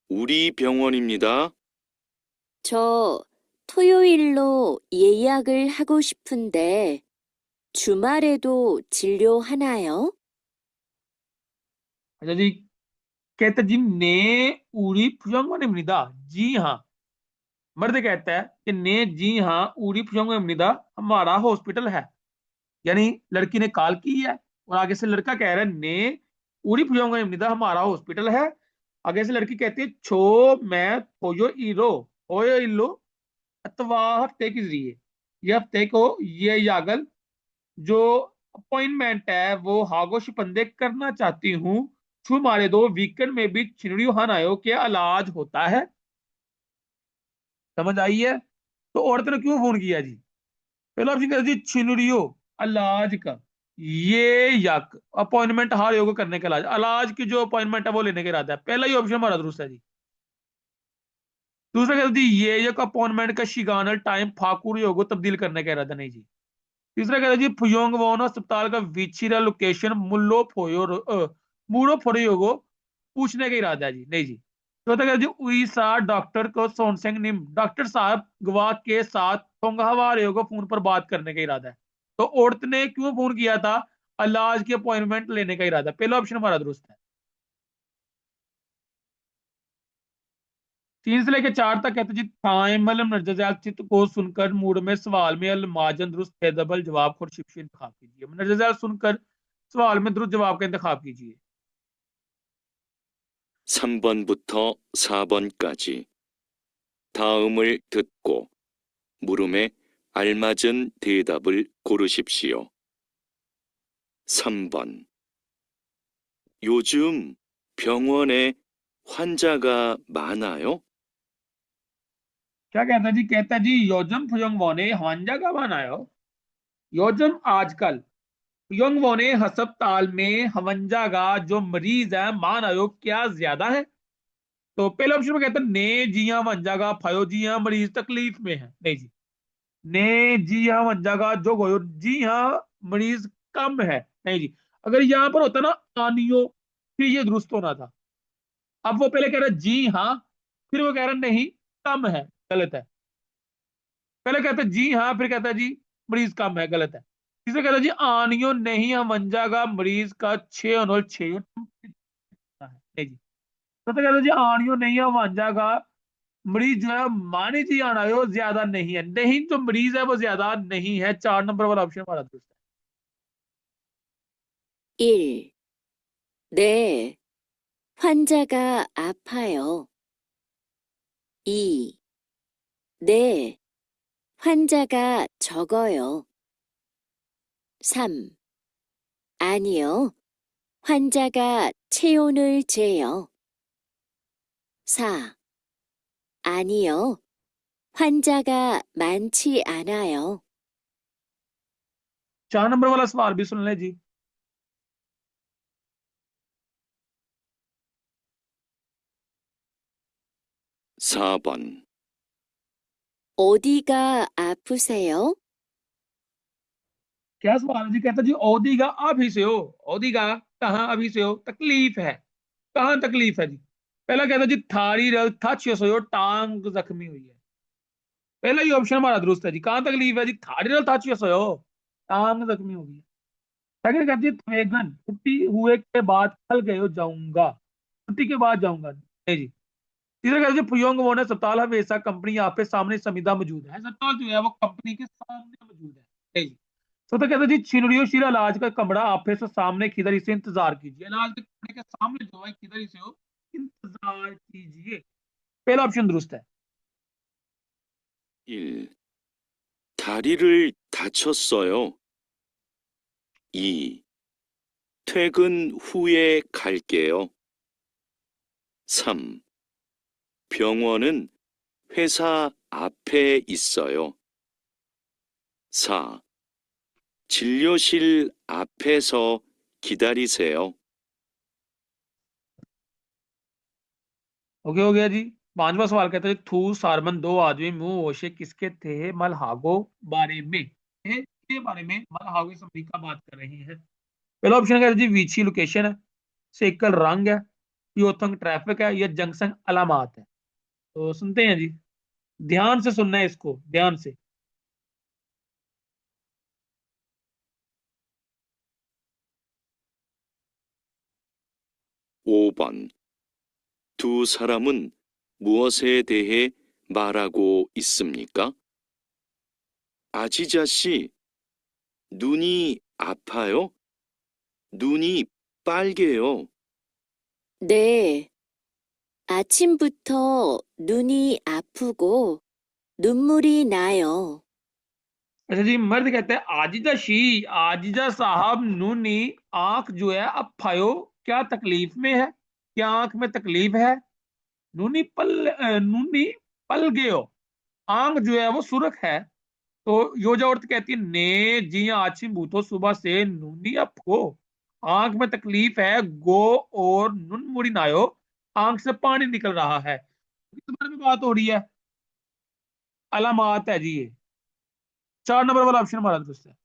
우리 병원입니다. 저 토요일로 예약을 하고 싶은데 주말에도 진료하나요? अच्छा जी, कहता जी ने उड़ी पुजंगनिदा, जी हाँ। मर्द कहता है कि ने जी हाँ उड़ी पुजंगनिदा हमारा हॉस्पिटल है, यानी लड़की ने कॉल की है और आगे से लड़का कह रहा है ने उड़ी पुजंगनिदा हमारा हॉस्पिटल है। आगे से लड़की कहती है छो मैं होयो इल्लो अथवा हफ्ते के जरिए, ये हफ्ते को ये यागल जो अपॉइंटमेंट है वो हागो शिपंदे करना चाहती हूँ। छू मारे दो वीकेंड में भी चिड़ियों हनायो के इलाज होता है। समझ आई है? तो औरत ने क्यों फोन किया जी? पहला ऑप्शन कहता जी छिनड़ियो इलाज का, ये यक अपॉइंटमेंट हार योग करने का इलाज, इलाज की जो अपॉइंटमेंट है वो लेने का इरादा है। पहला ही ऑप्शन हमारा दुरुस्त है जी। दूसरा कहता जी ये यक अपॉइंटमेंट का शिगानल टाइम फाकुर योग तब्दील करने का इरादा नहीं जी। तीसरा कहता जी फुयोंग वोन अस्पताल का विचिरा लोकेशन मुल्लो फोयो मूड़ो फोड़ो योगो पूछने का इरादा है जी, नहीं जी। चौथा कहता जी उईसा डॉक्टर को सोनसेंग निम, डॉक्टर साहब गवाह के साथ थोंगहवार योगो फोन पर बात करने का इरादा है। तो औरत ने क्यों फोन किया था? इलाज की अपॉइंटमेंट लेने का इरादा। पहला ऑप्शन हमारा दुरुस्त है। 3 से लेकर 4 तक कहते जी थाइमल नजर चित्त को सुनकर मूड में सवाल में अलमाजन दुरुस्त फेदबल जवाब को शिफ्ट इंतखाब कीजिए। नजर सुनकर सवाल में दुरुस्त जवाब का इंतखाब कीजिए। 3번부터 4번까지. 다음을 듣고 물음에 알맞은 대답을 고르십시오. 3번. 요즘 병원에 환자가 많아요? क्या कहता जी? कहता जी योजम फुयंग वोने हवांजा का बनायो, योजम आजकल फुयंग वोने अस्पताल में हवंजा का जो मरीज है मान आयोग क्या ज्यादा है। तो पहले ऑप्शन में कहता है ने जी हाँ वंजा का फायो जी हाँ मरीज तकलीफ में है, नहीं जी। ने जी हाँ वंजा का जो गोयो जी हाँ मरीज कम है, नहीं जी। अगर यहां पर होता ना आनियो फिर ये दुरुस्त होना था। अब वो पहले कह रहा है जी हाँ, फिर वो कह रहा है नहीं कम है, गलत है। पहले कहता है जी हाँ, फिर कहता है जी मरीज कम है, गलत है। तीसरा कहता है जी आनियो नहीं वंजा का मरीज का 6 है, नहीं जी। तो कहता है जी आनियो नहीं वंजा का मरीज जो है मानी जी आना हो ज्यादा नहीं है, नहीं जो मरीज है वो ज्यादा नहीं है। 4 नंबर वाला ऑप्शन हमारा दुरुस्त 1. 네, 환자가 아파요. 2. 네, 환자가 적어요. 3. 아니요, 환자가 체온을 재요. 4. 아니요, 환자가 많지 않아요. 4 नंबर वाला सवाल भी सुन ले जी। 4번. 어디가 아프세요? क्या सवाल है जी? कहता जी ओदीगा अभी से हो, ओदीगा कहाँ अभी से हो, तकलीफ है, कहाँ तकलीफ है जी? पहला कहता जी थारी रल थच हो, टांग जख्मी हुई है। पहला ही ऑप्शन हमारा दुरुस्त है जी। कहाँ तकलीफ है जी? थारी रल थच हो, टांग जख्मी हो गई है। सेकंड कहती है थवेगन छुट्टी हुए के बाद कल गए हो जाऊंगा, छुट्टी के बाद जाऊंगा नहीं जी। तीसरा कहते हैं पुयोंग वो ने अस्पताल हमेशा कंपनी यहाँ पे सामने समिधा मौजूद है, अस्पताल जो है वो कंपनी के सामने मौजूद है नहीं जी। तो कहते हैं जी छिनड़ियों शिरा इलाज का कमरा आपे से सामने किधर इसे इंतजार कीजिए, इलाज के कमरे के सामने जो है किधर इसे हो इंतजार कीजिए। पहला ऑप्शन दुरुस्त है। 1. 다리를 다쳤어요. 2. 퇴근 후에 갈게요. 3. 병원은 회사 앞에 있어요. 4. 진료실 앞에서 기다리세요. ओके हो गया जी। पांचवा सवाल कहता है थू सारमन दो आदमी मुंह ओशे किसके थे मलहागो बारे में, के बारे में मलहागो संधि का बात कर रहे हैं। पहला ऑप्शन कहता है जी वीची लोकेशन है, सेकल रंग है, योथंग ट्रैफिक है, या जंक्शन अलामात है। तो सुनते हैं जी, ध्यान से सुनना है इसको, ध्यान से। 5번. 두 사람은 무엇에 대해 말하고 있습니까? 아지자 씨, 눈이 아파요? 눈이 빨개요. 네, 아침부터 눈이 아프고 눈물이 나요. अच्छा जी, मर्द कहते हैं आजिजा शी, आजिजा साहब नूनी आंख जो है अब फायो, क्या तकलीफ में है, क्या आंख में तकलीफ है? नूनी पल गयो, आंख जो है वो सुरख है। तो योजा औरत कहती है ने जी आची बूतो सुबह से नूनी आपको, आंख में तकलीफ है, गो और नुन मुड़ी नायो, आंख से पानी निकल रहा है। किस बारे में बात हो रही है? अलामात है जी ये। 4 नंबर वाला ऑप्शन हमारा दुरुस्त है।